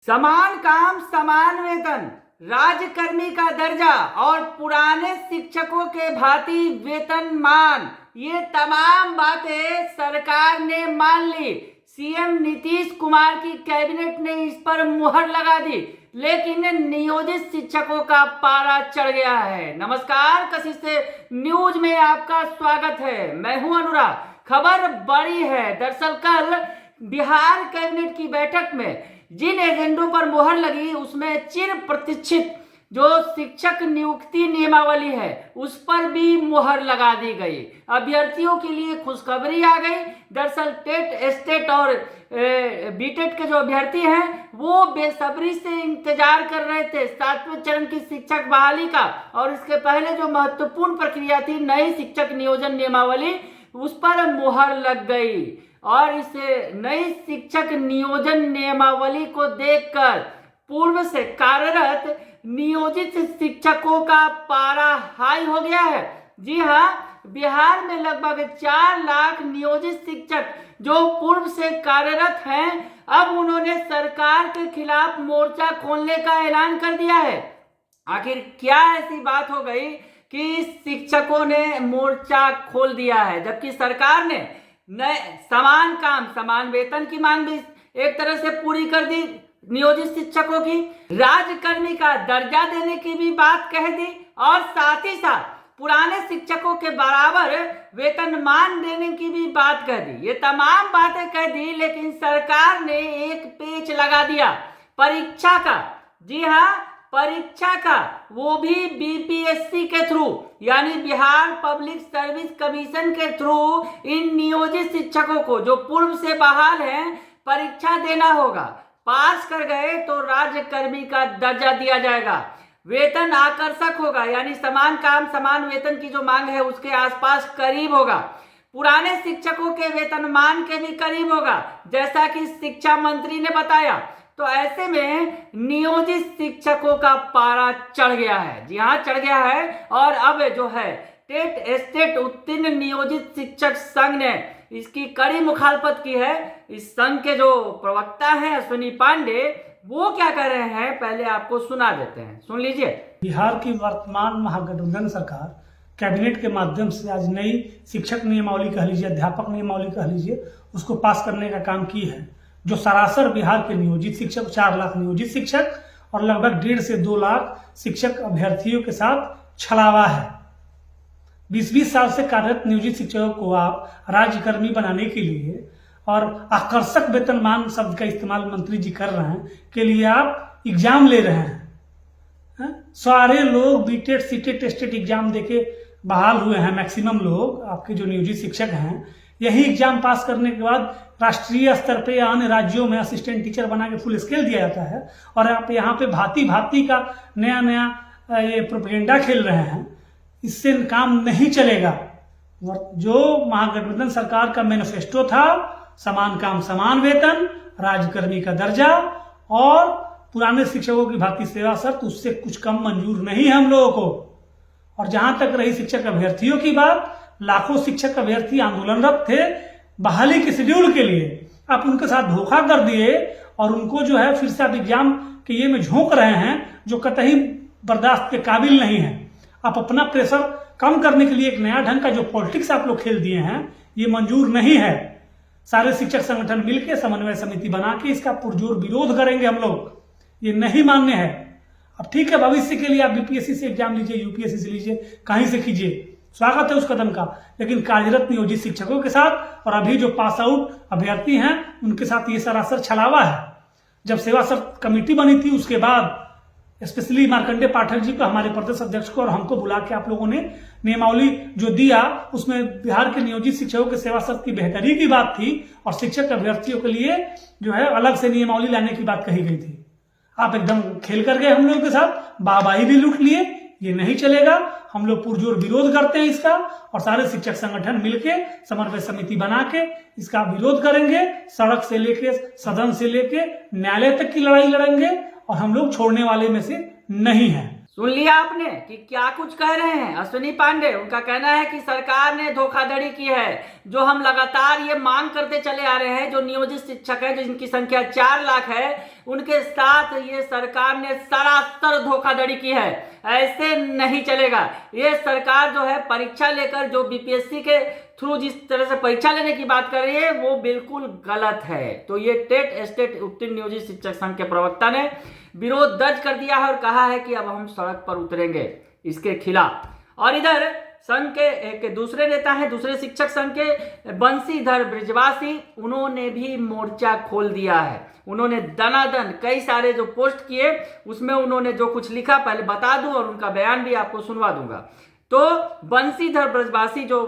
समान काम समान वेतन, राज्यकर्मी का दर्जा और पुराने शिक्षकों के भांति वेतनमान, ये तमाम बातें सरकार ने मान ली। सीएम नीतीश कुमार की कैबिनेट ने इस पर मुहर लगा दी, लेकिन नियोजित शिक्षकों का पारा चढ़ गया है। नमस्कार, कशिश न्यूज में आपका स्वागत है। मैं हूं अनुराग। खबर बड़ी है। दरअसल कल बिहार कैबिनेट की बैठक में जिन एजेंडों पर मुहर लगी, उसमें चिर प्रतीक्षित जो शिक्षक नियुक्ति नियमावली है उस पर भी मुहर लगा दी गई। अभ्यर्थियों के लिए खुशखबरी आ गई। दरअसल टेट, एस्टेट और बीटेट के जो अभ्यर्थी हैं वो बेसब्री से इंतजार कर रहे थे 7वें चरण की शिक्षक बहाली का, और इसके पहले जो महत्वपूर्ण प्रक्रिया थी नई शिक्षक नियोजन नियमावली, उस पर मुहर लग गई। और इस नई शिक्षक नियोजन नियमावली को देखकर पूर्व से कार्यरत नियोजित शिक्षकों का पारा हाई हो गया है। जी हाँ, बिहार में लगभग 4 लाख नियोजित शिक्षक जो पूर्व से कार्यरत हैं, अब उन्होंने सरकार के खिलाफ मोर्चा खोलने का ऐलान कर दिया है। आखिर क्या ऐसी बात हो गई कि शिक्षकों ने मोर्चा खोल दिया है, जबकि सरकार ने नए समान काम समान वेतन की मांग भी एक तरह से पूरी कर दी। नियोजित शिक्षकों की राज्यकर्मी का दर्जा देने की भी बात कह दी, और साथ ही साथ पुराने शिक्षकों के बराबर वेतनमान देने की भी बात कह दी। ये तमाम बातें कह दी, लेकिन सरकार ने एक पेच लगा दिया परीक्षा का। जी हाँ, परीक्षा का, वो भी बीपीएससी के थ्रू, यानी बिहार पब्लिक सर्विस कमीशन के थ्रू इन नियोजित शिक्षकों को जो पूर्व से बहाल हैं परीक्षा देना होगा। पास कर गए तो राज्यकर्मी का दर्जा दिया जाएगा। वेतन आकर्षक होगा, यानी समान काम समान वेतन की जो मांग है उसके आसपास करीब होगा। पुराने शिक्षकों के वेतनमान के भी करीब होगा, जैसा कि शिक्षा मंत्री ने बताया। तो ऐसे में नियोजित शिक्षकों का पारा चढ़ गया है। जी हाँ, चढ़ गया है। और अब जो है टेट, एस्टेट उत्तीर्ण नियोजित शिक्षक संघ ने इसकी कड़ी मुखालफत की है। इस संघ के जो प्रवक्ता हैं अश्विनी पांडे, वो क्या कह रहे हैं पहले आपको सुना देते हैं, सुन लीजिए। बिहार की वर्तमान महागठबंधन सरकार कैबिनेट के माध्यम से आज नई शिक्षक नियमावली कह लीजिए, अध्यापक नियमावली कह लीजिए, उसको पास करने का काम की है, जो सरासर बिहार के नियोजित शिक्षक 4 लाख नियोजित शिक्षक और लगभग 1.5 से 2 लाख शिक्षक अभ्यर्थियों के साथ छलावा है। 20-20 साल से कार्यरत नियोजित शिक्षकों को आप राज्यकर्मी बनाने के लिए और आकर्षक वेतनमान शब्द का इस्तेमाल मंत्री जी कर रहे हैं के लिए आप एग्जाम ले रहे हैं। सारे लोग बीटेट, सीटेट, टेस्टेट एग्जाम देके बहाल हुए हैं। मैक्सिमम लोग आपके जो नियोजित शिक्षक हैं, यही एग्जाम पास करने के बाद राष्ट्रीय स्तर पे या अन्य राज्यों में असिस्टेंट टीचर बना के फुल स्केल दिया जाता है, और आप यहाँ पे भांति भांति का नया नया ये प्रोपेगेंडा खेल रहे हैं। इससे काम नहीं चलेगा। जो महागठबंधन सरकार का मैनिफेस्टो था, समान काम समान वेतन, राज्यकर्मी का दर्जा और पुराने शिक्षकों की भांति सेवा शर्त, उससे कुछ कम मंजूर नहीं है हम लोगों को। और जहां तक रही शिक्षक अभ्यर्थियों की बात, लाखों शिक्षक अभ्यर्थी आंदोलनरत थे बहाली के शेड्यूल के लिए। आप उनके साथ धोखा कर दिए और उनको जो है फिर से आप एग्जाम के ये में झोंक रहे हैं, जो कतई बर्दाश्त के काबिल नहीं है। आप अपना प्रेशर कम करने के लिए एक नया ढंग का जो पॉलिटिक्स आप लोग खेल दिए हैं, ये मंजूर नहीं है। सारे शिक्षक संगठन मिलकर समन्वय समिति बना के इसका पुरजोर विरोध करेंगे हम लोग। ये नहीं मान्य है। अब ठीक है, भविष्य के लिए आप बीपीएससी से एग्जाम लीजिए, यूपीएससी से लीजिए, कहीं से कीजिए, स्वागत है उस कदम का, लेकिन कार्यरत नियोजित शिक्षकों के साथ और अभी जो पास आउट अभ्यर्थी हैं उनके साथ ये सरासर छलावा है। जब सेवा शर्त कमेटी बनी थी, उसके बाद स्पेशली मार्कंडेय पाठक जी को, हमारे प्रदेश अध्यक्ष को और हमको बुला के आप लोगों ने नियमावली जो दिया, उसमें बिहार के नियोजित शिक्षकों के सेवा शर्त की बेहतरी की बात थी और शिक्षक अभ्यर्थियों के लिए जो है अलग से नियमावली लाने की बात कही गई थी। आप एकदम खेल कर गए हम लोगों के साथ, वाहवाही भी लूट लिए। ये नहीं चलेगा। हम लोग पुरजोर विरोध करते हैं इसका, और सारे शिक्षक संगठन मिलके समन्वय समिति बना के इसका विरोध करेंगे। सड़क से लेके, सदन से लेके न्यायालय तक की लड़ाई लड़ेंगे, और हम लोग छोड़ने वाले में से नहीं हैं। सुन लिया आपने कि क्या कुछ कह रहे हैं अश्विनी पांडे। उनका कहना है कि सरकार ने धोखाधड़ी की है। जो हम लगातार ये मांग करते चले आ रहे हैं, जो नियोजित शिक्षक है जिनकी संख्या 4 लाख है, उनके साथ ये सरकार ने सरासर धोखाधड़ी की है। ऐसे नहीं चलेगा। ये सरकार जो है परीक्षा लेकर जो बीपीएससी के थ्रू जिस तरह से परीक्षा लेने की बात कर रही है वो बिल्कुल गलत है। तो ये टेट स्टेट उत्तीर्ण नियोजित शिक्षक संघ के प्रवक्ता ने विरोध दर्ज कर दिया है और कहा है कि अब हम सड़क पर उतरेंगे इसके खिलाफ। और इधर संघ के एक दूसरे नेता हैं, दूसरे शिक्षक संघ के बंशीधर ब्रिजवासी, उन्होंने भी मोर्चा खोल दिया है। उन्होंने दनादन कई सारे जो पोस्ट किए उसमें उन्होंने जो कुछ लिखा पहले बता दूं और उनका बयान भी आपको सुनवा दूंगा। तो बंशीधर ब्रजवासी जो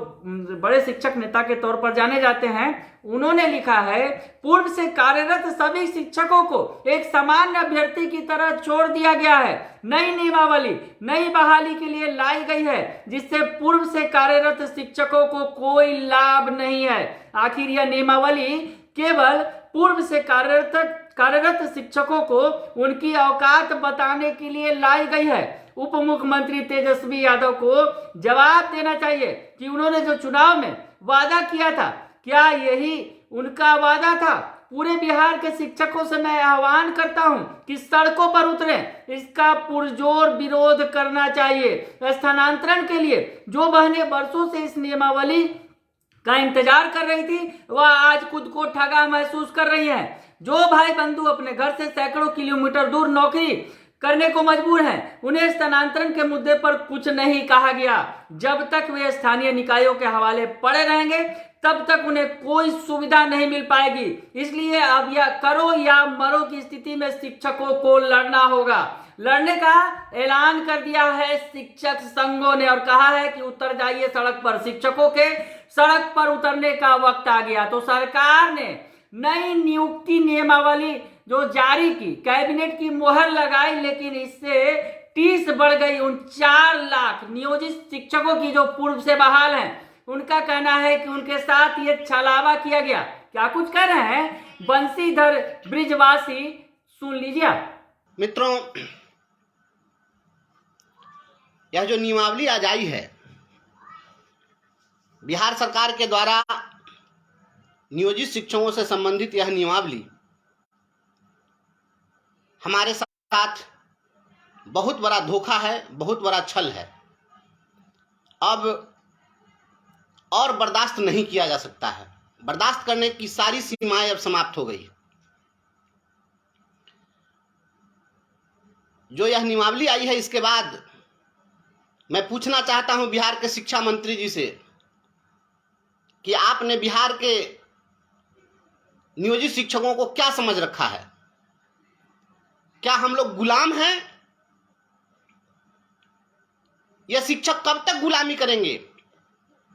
बड़े शिक्षक नेता के तौर पर जाने जाते हैं, उन्होंने लिखा है पूर्व से कार्यरत सभी शिक्षकों को एक सामान्य अभ्यर्थी की तरह छोड़ दिया गया है। नई नियमावली नई बहाली के लिए लाई गई है जिससे पूर्व से कार्यरत शिक्षकों को कोई लाभ नहीं है। आखिर यह नियमावली केवल पूर्व से कार्यरत शिक्षकों को उनकी औकात बताने के लिए लाई गई है। उप मुख्यमंत्री तेजस्वी यादव को जवाब देना चाहिए कि उन्होंने जो चुनाव में वादा किया था, क्या यही उनका वादा था? पूरे बिहार के शिक्षकों से मैं आह्वान करता हूं कि सड़कों पर उतरें, इसका पुरजोर विरोध करना चाहिए। स्थानांतरण के लिए जो बहनें वर्षों से इस नियमावली का इंतजार कर रही थी वह आज खुद को ठगा महसूस कर रही हैं। जो भाई बंधु अपने घर से सैकड़ों किलोमीटर दूर नौकरी करने को मजबूर हैं, उन्हें स्थानांतरण के मुद्दे पर कुछ नहीं कहा गया। जब तक वे स्थानीय निकायों के हवाले पड़े रहेंगे तब तक उन्हें कोई सुविधा नहीं मिल पाएगी। इसलिए अब या करो या मरो की स्थिति में शिक्षकों को लड़ना होगा। लड़ने का ऐलान कर दिया है शिक्षक संघों ने और कहा है कि उतर जाइए सड़क पर। शिक्षकों के सड़क पर उतरने का वक्त आ गया। तो सरकार ने नई नियुक्ति नियमावली जो जारी की, कैबिनेट की मोहर लगाई, लेकिन इससे टीस बढ़ गई। उन 4 लाख नियोजित शिक्षकों की जो पूर्व से बहाल हैं, उनका कहना है कि उनके साथ ये छलावा किया गया। क्या कुछ कह रहे हैं बंशीधर ब्रिजवासी, सुन लीजिए आप। मित्रों, यह जो नियमावली आज आई है बिहार सरकार के द्वारा नियोजित शिक्षकों से संबंधित, यह नियमावली हमारे साथ बहुत बड़ा धोखा है, बहुत बड़ा छल है। अब और बर्दाश्त नहीं किया जा सकता है। बर्दाश्त करने की सारी सीमाएं अब समाप्त हो गई। जो यह नियमावली आई है इसके बाद मैं पूछना चाहता हूं बिहार के शिक्षा मंत्री जी से कि आपने बिहार के नियोजित शिक्षकों को क्या समझ रखा है? क्या हम लोग गुलाम हैं? यह शिक्षक कब तक गुलामी करेंगे?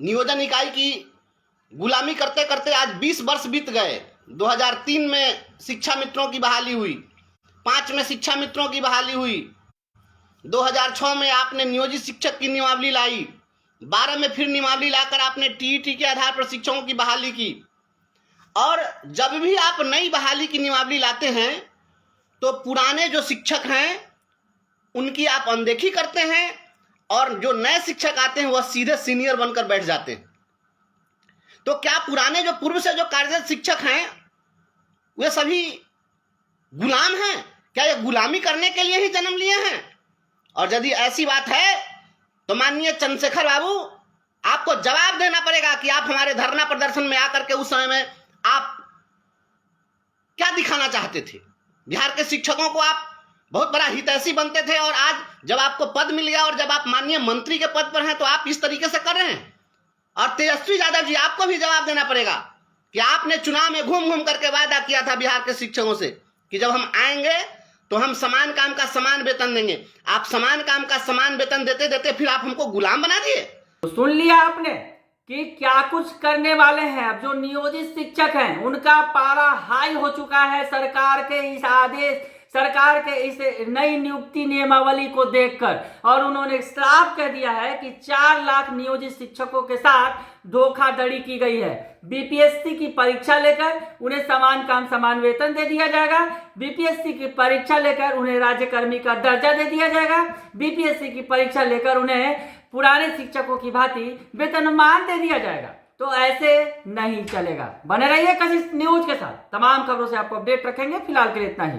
नियोजन इकाई की गुलामी करते करते आज 20 वर्ष बीत गए। 2003 में शिक्षा मित्रों की बहाली हुई, 5 में शिक्षा मित्रों की बहाली हुई, 2006 में आपने नियोजित शिक्षक की नियमावली लाई, 12 में फिर नियमावली लाकर आपने टीईटी के आधार पर शिक्षकों की बहाली की। और जब भी आप नई बहाली की नियमावली लाते हैं तो पुराने जो शिक्षक हैं उनकी आप अनदेखी करते हैं और जो नए शिक्षक आते हैं वह सीधे सीनियर बनकर बैठ जाते हैं। तो क्या पुराने जो पूर्व से जो कार्यरत शिक्षक हैं वे सभी गुलाम हैं? क्या ये गुलामी करने के लिए ही जन्म लिए हैं? और यदि ऐसी बात है तो माननीय चंद्रशेखर बाबू, आपको जवाब देना पड़ेगा कि आप हमारे धरना प्रदर्शन में आकर के उस समय में आप क्या दिखाना चाहते थे। बिहार के शिक्षकों को आप बहुत बड़ा हितैषी बनते थे और आज जब आपको पद मिल गया और जब आप माननीय मंत्री के पद पर हैं तो आप इस तरीके से कर रहे हैं। और तेजस्वी यादव जी, आपको भी जवाब देना पड़ेगा कि आपने चुनाव में घूम घूम करके वादा किया था बिहार के शिक्षकों से कि जब हम आएंगे तो हम समान काम का समान वेतन देंगे। आप समान काम का समान वेतन देते देते फिर आप हमको गुलाम बना दिए। तो सुन लिया आपने कि क्या कुछ करने वाले हैं। अब जो नियोजित शिक्षक हैं उनका पारा हाई हो चुका है सरकार के इस आदेश, सरकार के इस नई नियुक्ति नियमावली को देखकर, और उन्होंने साफ कह दिया है कि 4 लाख नियोजित शिक्षकों के साथ धोखाधड़ी की गई है। बीपीएससी की परीक्षा लेकर उन्हें समान काम समान वेतन दे दिया जाएगा, बीपीएससी की परीक्षा लेकर उन्हें राज्यकर्मी का दर्जा दे दिया जाएगा, बीपीएससी की परीक्षा लेकर उन्हें पुराने शिक्षकों की भांति वेतनमान दे दिया जाएगा। तो ऐसे नहीं चलेगा। बने रहिए कशिश न्यूज के साथ, तमाम खबरों से आपको अपडेट रखेंगे। फिलहाल के लिए इतना ही।